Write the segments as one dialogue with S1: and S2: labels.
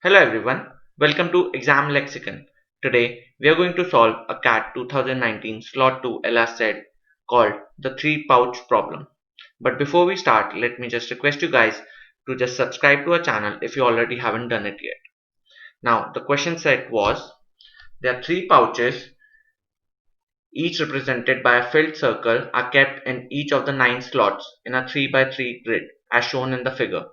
S1: Hello everyone, welcome to Exam Lexicon. Today we are going to solve a CAT 2019 Slot 2 LR set called the 3 pouch problem. But before we start, let me just request you guys to just subscribe to our channel if you already haven't done it yet. Now the question set was, there are 3 pouches, each represented by a filled circle, are kept in each of the 9 slots in a 3 by 3 grid as shown in the figure.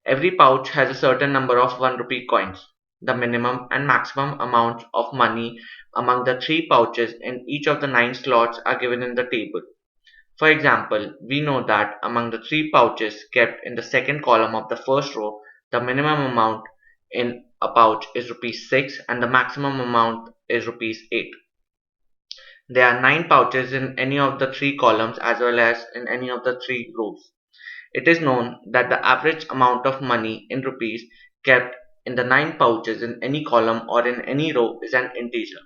S1: Every pouch has a certain number of 1 rupee coins. The minimum and maximum amounts of money among the 3 pouches in each of the 9 slots are given in the table. For example, we know that among the 3 pouches kept in the second column of the first row, the minimum amount in a pouch is rupees 6 and the maximum amount is rupees 8. There are 9 pouches in any of the 3 columns as well as in any of the 3 rows. It is known that the average amount of money in rupees kept in the 9 pouches in any column or in any row is an integer.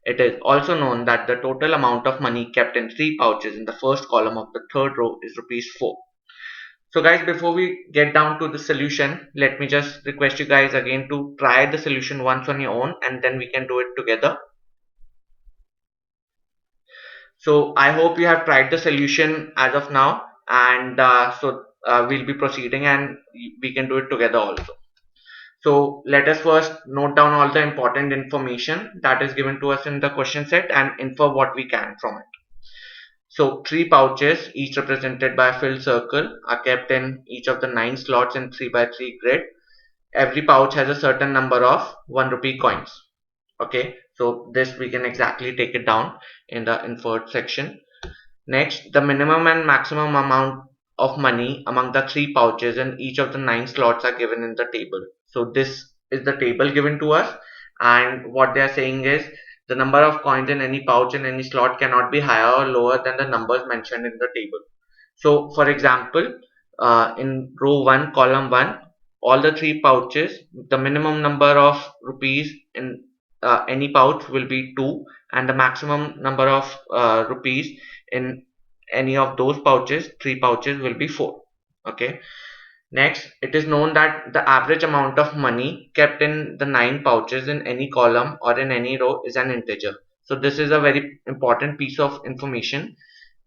S1: It is also known that the total amount of money kept in 3 pouches in the first column of the third row is rupees 4. So guys, before we get down to the solution, let me just request you guys again to try the solution once on your own and then we can do it together. So I hope you have tried the solution as of now, and we'll be proceeding and we can do it together also. So let us first note down all the important information that is given to us in the question set and infer what we can from it. So 3 pouches, each represented by a filled circle, are kept in each of the 9 slots in 3 by 3 grid. Every pouch has a certain number of 1 rupee coins. Okay, so this we can exactly take it down in the inferred section. Next, the minimum and maximum amount of money among the 3 pouches in each of the 9 slots are given in the table. So this is the table given to us, and what they are saying is the number of coins in any pouch in any slot cannot be higher or lower than the numbers mentioned in the table. So for example, in row 1, column 1, all the 3 pouches, the minimum number of rupees in any pouch will be 2 and the maximum number of rupees in any of those pouches, 3 pouches, will be 4. Okay. Next, it is known that the average amount of money kept in the 9 pouches in any column or in any row is an integer. So this is a very important piece of information,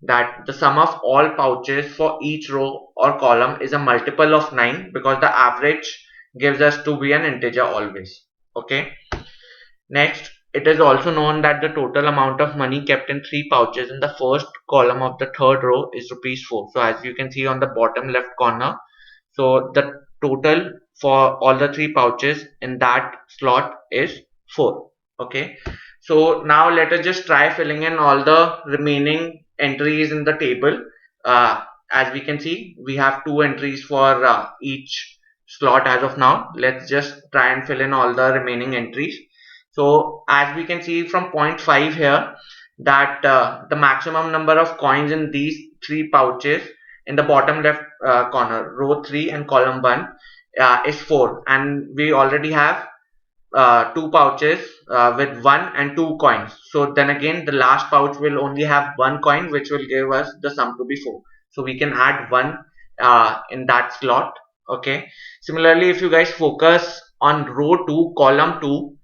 S1: that the sum of all pouches for each row or column is a multiple of 9 because the average gives us to be an integer always. Okay. Next, it is also known that the total amount of money kept in 3 pouches in the first column of the third row is rupees 4. So as you can see on the bottom left corner, so the total for all the 3 pouches in that slot is 4. Okay. So now let us just try filling in all the remaining entries in the table. As we can see, we have 2 entries for each slot as of now. Let's just try and fill in all the remaining entries. So as we can see from point 5 here, that the maximum number of coins in these 3 pouches in the bottom left corner, row 3 and column 1, is 4, and we already have 2 pouches with 1 and 2 coins. So then again the last pouch will only have 1 coin, which will give us the sum to be 4. So we can add 1 in that slot. Okay. Similarly, if you guys focus on row 2, column 2,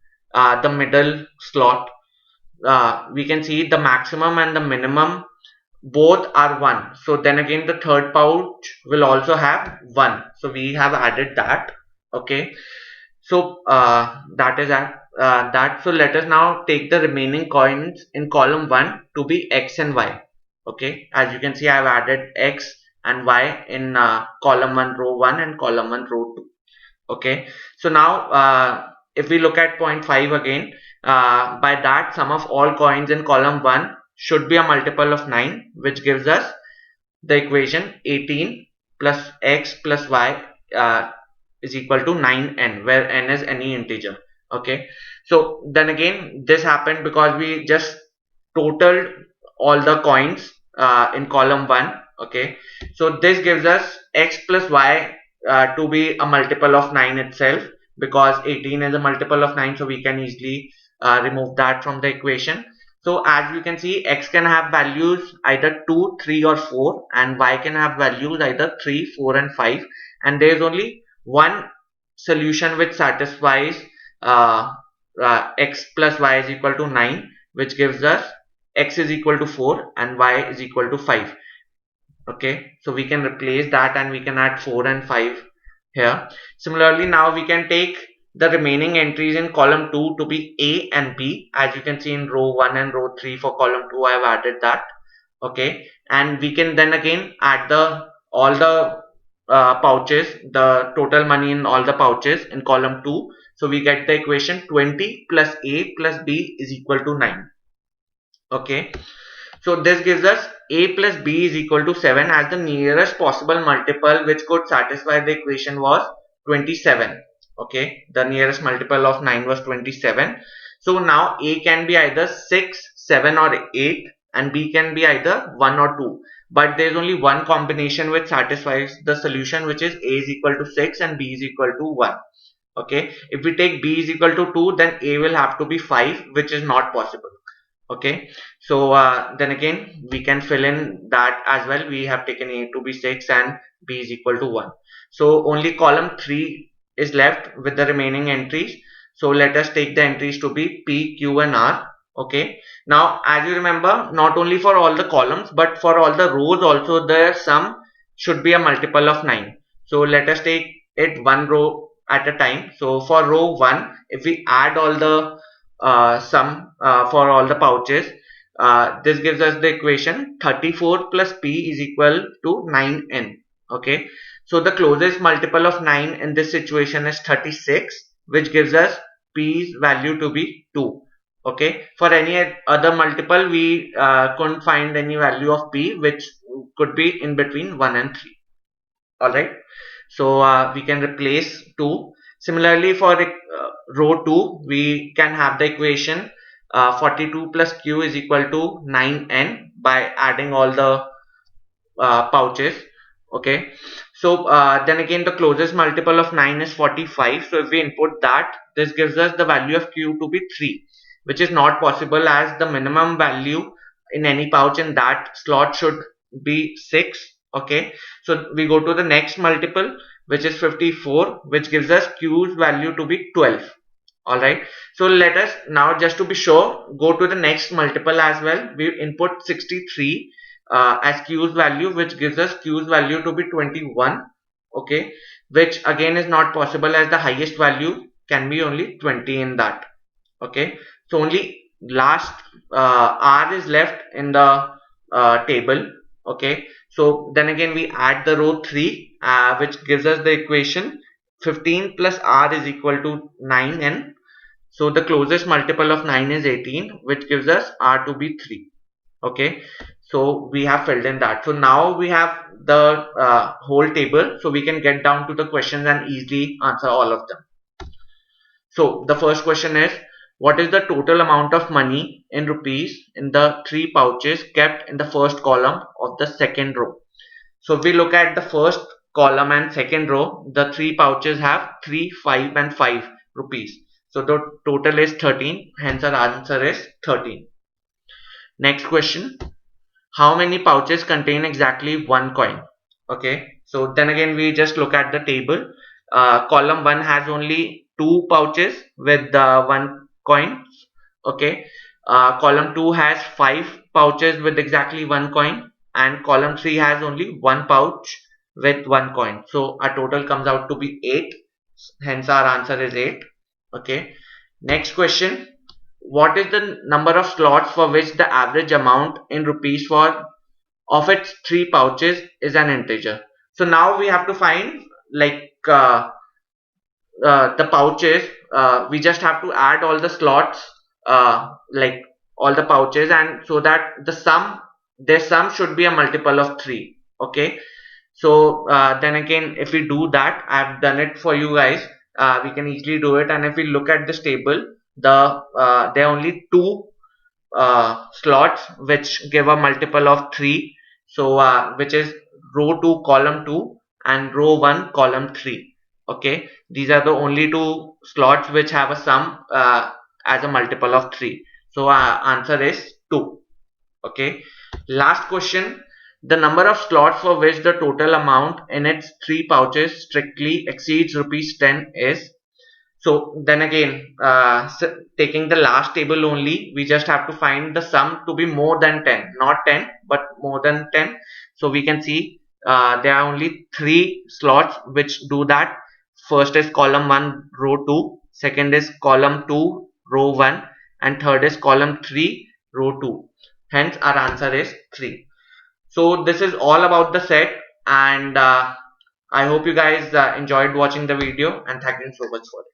S1: the middle slot, we can see the maximum and the minimum both are 1. So then again the third pouch will also have 1. So we have added that. Okay. So that is that. So let us now take the remaining coins in column 1 to be x and y. Okay. As you can see, I have added x and y in column 1 row 1 and column 1 row 2. Okay. So now if we look at point 5 again, by that sum of all coins in column 1 should be a multiple of 9, which gives us the equation 18 plus x plus y is equal to 9n, where n is any integer. Okay. So then again this happened because we just totaled all the coins in column 1. Okay. So this gives us x plus y to be a multiple of 9 itself, because 18 is a multiple of 9, so we can easily remove that from the equation. So as you can see, x can have values either 2, 3 or 4, and y can have values either 3, 4 and 5, and there is only one solution which satisfies uh, x plus y is equal to 9, which gives us x is equal to 4 and y is equal to 5. Okay, so we can replace that and we can add 4 and 5 here. Similarly, now we can take the remaining entries in column 2 to be A and B. As you can see in row 1 and row 3 for column 2, I have added that. Okay, and we can then again add the all the pouches, the total money in all the pouches in column 2. So we get the equation 20 plus A plus B is equal to 9. Okay, so this gives us A plus B is equal to 7, as the nearest possible multiple which could satisfy the equation was 27. Okay, the nearest multiple of 9 was 27. So now A can be either 6, 7 or 8 and B can be either 1 or 2. But there is only one combination which satisfies the solution, which is A is equal to 6 and B is equal to 1. Okay, if we take B is equal to 2, then A will have to be 5, which is not possible. Okay, so then again we can fill in that as well. We have taken A to be 6 and B is equal to 1. So only column 3 is left with the remaining entries. So let us take the entries to be P, Q and R. Okay, now as you remember, not only for all the columns but for all the rows also, the sum should be a multiple of 9. So let us take it one row at a time. So for row 1, if we add all the sum for all the pouches, this gives us the equation 34 plus P is equal to 9n. Okay, so the closest multiple of 9 in this situation is 36, which gives us P's value to be 2. Okay, for any other multiple we couldn't find any value of P which could be in between 1 and 3. Alright, so we can replace 2. Similarly, for row 2, we can have the equation 42 plus Q is equal to 9n by adding all the pouches. Okay, so then again the closest multiple of 9 is 45. So if we input that, this gives us the value of Q to be 3, which is not possible, as the minimum value in any pouch in that slot should be 6. Okay, so we go to the next multiple, which is 54, which gives us Q's value to be 12. Alright, so let us now, just to be sure, go to the next multiple as well. We input 63 as Q's value, which gives us Q's value to be 21. Okay, which again is not possible, as the highest value can be only 20 in that. Okay, so only last R is left in the table. Okay, so then again we add the row 3, which gives us the equation 15 plus R is equal to 9n. So the closest multiple of 9 is 18, which gives us R to be 3. Okay, so we have filled in that. So now we have the whole table, so we can get down to the questions and easily answer all of them. So the first question is, what is the total amount of money in rupees in the 3 pouches kept in the first column of the second row? So if we look at the first column and second row, the 3 pouches have 3, 5 and 5 rupees. So the total is 13, hence our answer is 13. Next question, how many pouches contain exactly one coin? Okay, so then again we just look at the table. Column 1 has only 2 pouches with one coin. Okay, column 2 has 5 pouches with exactly one coin, and column 3 has only one pouch with one coin. So our total comes out to be 8, hence our answer is 8. Okay, next question, what is the number of slots for which the average amount in rupees for of its 3 pouches is an integer? So now we have to find, like, the pouches. We just have to add all the slots, like all the pouches, and so that their sum should be a multiple of 3. Okay, so then again if we do that, I have done it for you guys. We can easily do it, and if we look at this table, there are only 2 slots which give a multiple of 3. So which is row 2 column 2 and row 1 column 3. Okay, these are the only 2 slots which have a sum as a multiple of 3. So our answer is 2. Okay, last question, The number of slots for which the total amount in its 3 pouches strictly exceeds rupees 10 is. So then again, taking the last table only, we just have to find the sum to be more than 10, not 10, but more than 10. So we can see there are only 3 slots which do that. First is column 1, row 2, second is column 2, row 1, and third is column 3, row 2. Hence our answer is 3. So this is all about the set, and I hope you guys enjoyed watching the video, and thank you so much for it.